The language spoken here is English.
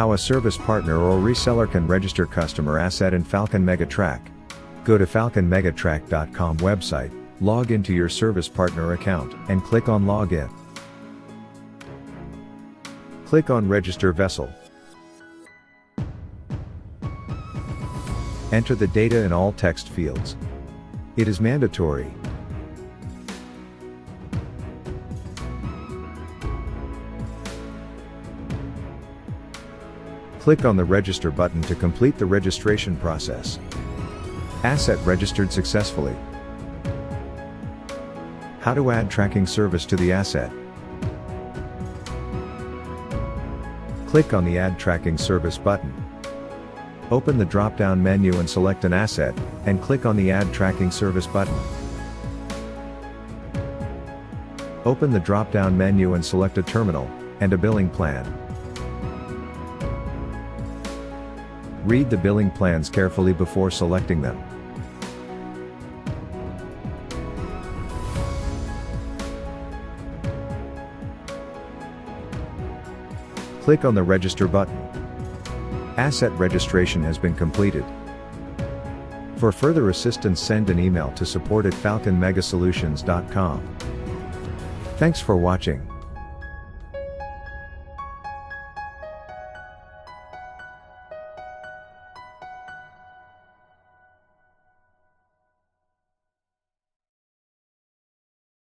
How a service partner or reseller can register customer asset in Falcon MegaTrack. Go to falconmegatrack.com website, log into your service partner account, and click on Login. Click on Register Vessel. Enter the data in all text fields. It is mandatory. Click on the Register button to complete the registration process. Asset registered successfully. How to add tracking service to the asset. Click on the Add Tracking Service button. Open the drop-down menu and select an asset, and click on the Add Tracking Service button. Open the drop-down menu and select a terminal, and a billing plan. Read the billing plans carefully before selecting them. Click on the Register button. Asset registration has been completed. For further assistance, send an email to support@falconmegasolutions.com. Thanks for watching.